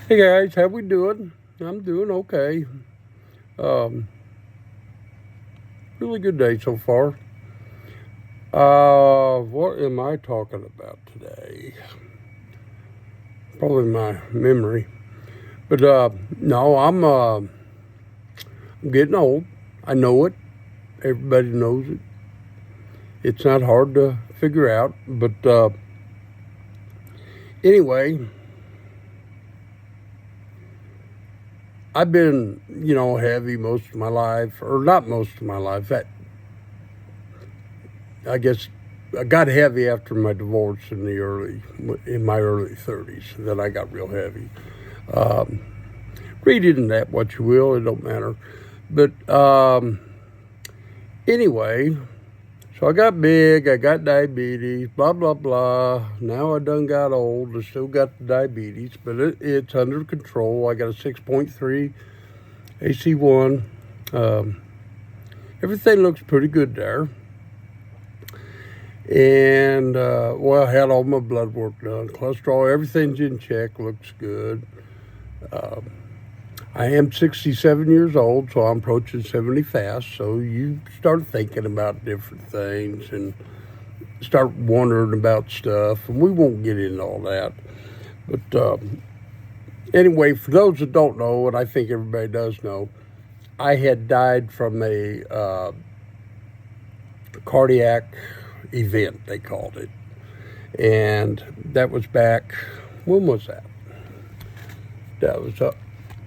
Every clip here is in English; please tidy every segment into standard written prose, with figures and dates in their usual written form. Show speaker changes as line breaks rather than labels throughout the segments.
Hey guys, how we doing? I'm doing okay. Um, really good day so far. What am I talking about today? Probably my memory. But no, I'm getting old. I know it. Everybody knows it. It's not hard to figure out. But anyway, I've been heavy most of my life, or not most of my life. I guess I got heavy after my divorce in my early 30s. Then I got real heavy. Um, Read into that what you will. It don't matter. But anyway, so I got big. I got diabetes. Blah blah blah. Now I done got old. I still got the diabetes, but it's under control. I got a 6.3 AC1. Um, Everything looks pretty good there. And well, I had all my blood work done, cholesterol, everything's in check, looks good. Um, I am 67 years old, so I'm approaching 70 fast. So you start thinking about different things and start wondering about stuff, and we won't get into all that. But anyway, for those that don't know, and I think everybody does know, I had died from a cardiac event, they called it. And that was back, when was that? That was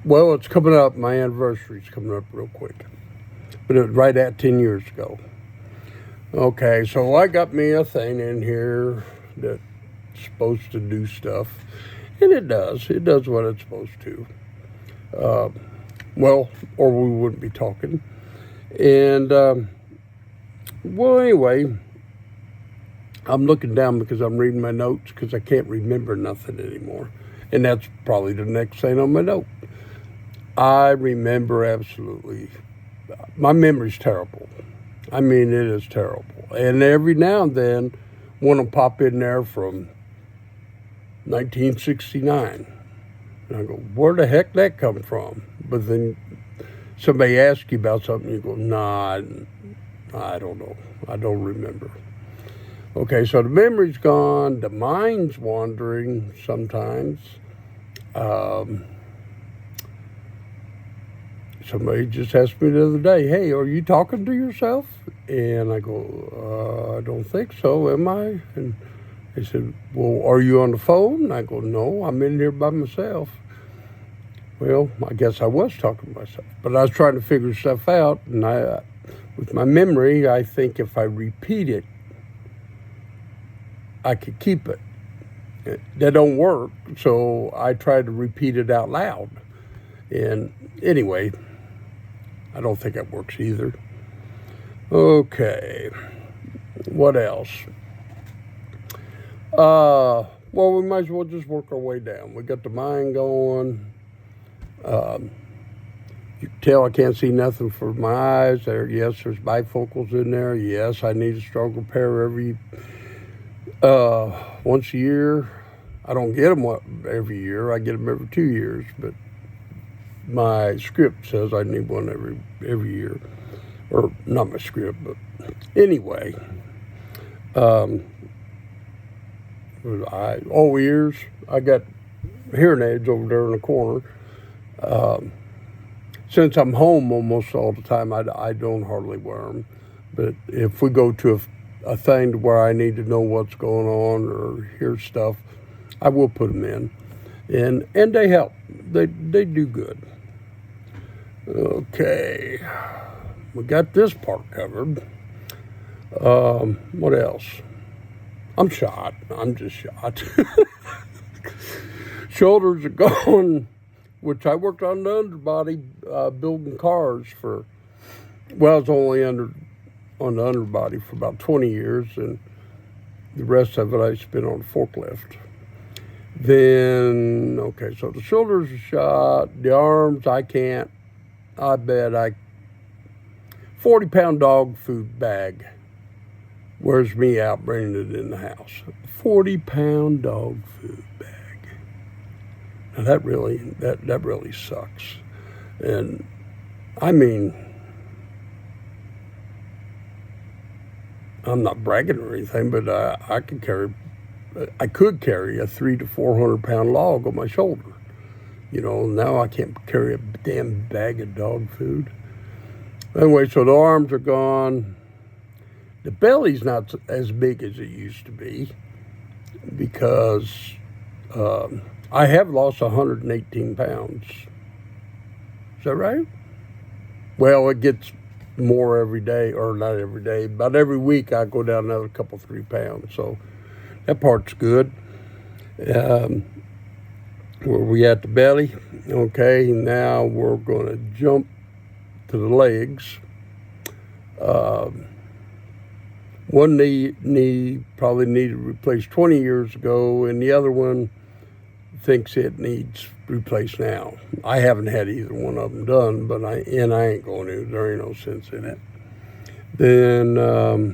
well, it's coming up. My anniversary's coming up real quick. But it was right at 10 years ago. Okay, so I got me a thing in here that's supposed to do stuff. And it does. It does what it's supposed to. Uh, well, or we wouldn't be talking. And, well, anyway, I'm looking down because I'm reading my notes because I can't remember nothing anymore. And that's probably the next thing on my note. I remember absolutely. My memory's terrible. I mean, it is terrible. And every now and then, one will pop in there from 1969. And I go, where the heck that come from? But then somebody asks you about something, you go, nah, I don't know. I don't remember. Okay, so the memory's gone. The mind's wandering sometimes. Um, Somebody just asked me the other day, hey, are you talking to yourself? And I go, I don't think so, am I? And they said, well, are you on the phone? And I go, no, I'm in here by myself. Well, I guess I was talking to myself, but I was trying to figure stuff out. And with my memory, I think if I repeat it, I could keep it. That don't work, so I tried to repeat it out loud. And anyway, I don't think that works either. Okay, what else? Well, we might as well just work our way down. We got the mind going. Um, you can tell I can't see nothing for my eyes. Yes, there's bifocals in there. Yes, I need a stroke repair once a year. I don't get them every year. I get them every 2 years, but my script says I need one every year, or not my script, but anyway. Um, ears. I got hearing aids over there in the corner. Um, since I'm home almost all the time, I don't hardly wear them. But if we go to a thing to where I need to know what's going on or hear stuff, I will put them in, and they help. They do good. Okay, we got this part covered. What else? I'm shot. I'm just shot. Shoulders are gone, which I worked on the underbody building cars for. Well, it's only on the underbody for about 20 years, and the rest of it I spent on a forklift. Then, okay, so the shoulders are shot. The arms, I can't. I bet 40-pound dog food bag wears me out bringing it in the house. 40-pound dog food bag. And that really sucks. And I mean, I'm not bragging or anything, but I could carry a 300 to 400 pound log on my shoulder. You know, now I can't carry a damn bag of dog food. Anyway, so the arms are gone. The belly's not as big as it used to be because I have lost 118 pounds. Is that right? Well, it gets more every day, or not every day, but every week I go down another couple, 3 pounds. So that part's good. Where we at the belly? Okay, now we're going to jump to the legs. One knee probably needed replaced 20 years ago, and the other one thinks it needs replaced now. I haven't had either one of them done, but I ain't going to. There ain't no sense in it. Then my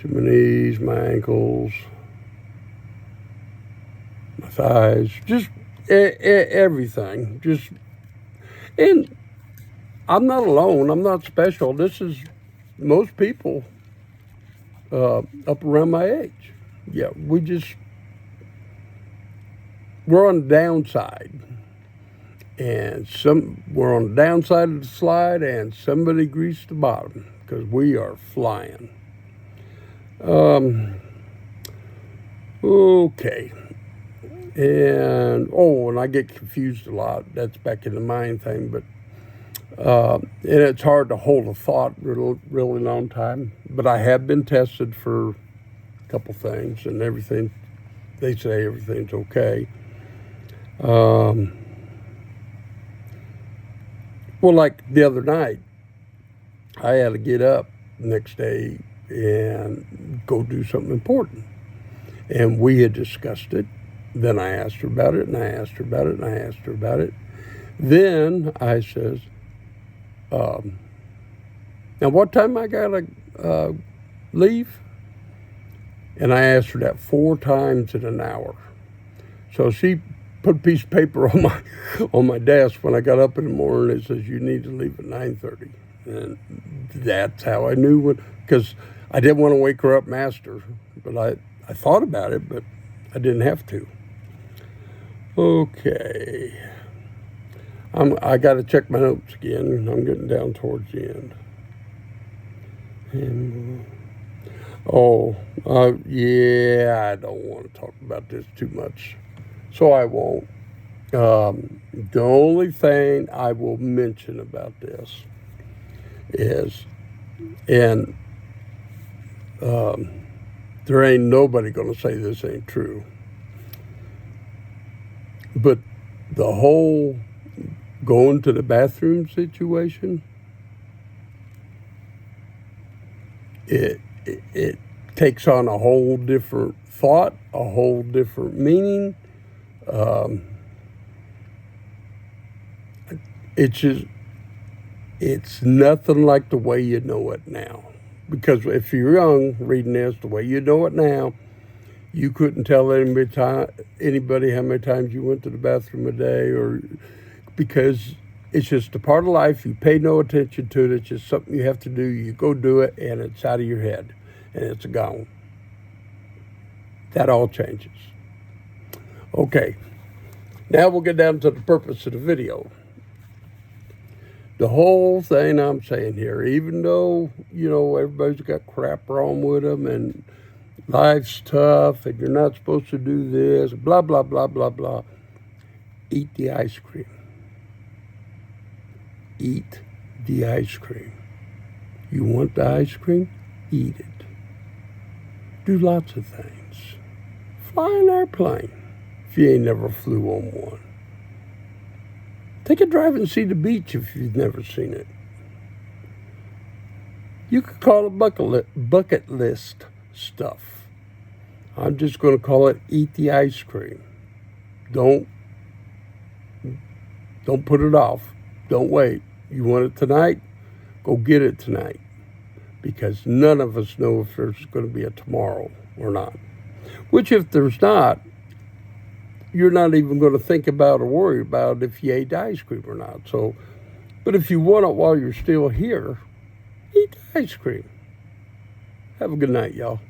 knees, my ankles, my thighs, just everything. And I'm not alone. I'm not special. This is most people up around my age. Yeah, we're on the downside. And we're on the downside of the slide, and somebody greased the bottom because we are flying. Okay. And I get confused a lot. That's back in the mind thing, but and it's hard to hold a thought really long time. But I have been tested for a couple things, and everything. They say everything's okay. Well, like the other night, I had to get up the next day and go do something important. And we had discussed it. Then I asked her about it, and I asked her about it, and I asked her about it. Then I says, now what time I gotta leave? And I asked her that 4 times in an hour. So she put a piece of paper on my desk when I got up in the morning. It says, you need to leave at 9:30. And that's how I knew because I didn't want to wake her up and ask her. But I thought about it, but I didn't have to. Okay. I got to check my notes again. I'm getting down towards the end. And, yeah, I don't want to talk about this too much, so I won't. The only thing I will mention about this is, and there ain't nobody going to say this ain't true, but the whole going to the bathroom situation, it takes on a whole different thought, a whole different meaning. It's nothing like the way you know it now. Because if you're young, reading this, the way you know it now, you couldn't tell anybody how many times you went to the bathroom a day, or because it's just a part of life. You pay no attention to it. It's just something you have to do. You go do it, and it's out of your head, and it's gone. That all changes. Okay, now we'll get down to the purpose of the video. The whole thing I'm saying here, even though, everybody's got crap wrong with them, and life's tough, and you're not supposed to do this, blah, blah, blah, blah, blah, eat the ice cream. Eat the ice cream. You want the ice cream? Eat it. Do lots of things. Fly an airplane if you ain't never flew on one. Take a drive and see the beach if you've never seen it. You could call it bucket list stuff. I'm just going to call it eat the ice cream. Don't put it off. Don't wait. You want it tonight? Go get it tonight. Because none of us know if there's going to be a tomorrow or not. Which, if there's not, you're not even going to think about or worry about if you ate ice cream or not. So, but if you want it while you're still here, eat ice cream. Have a good night, y'all.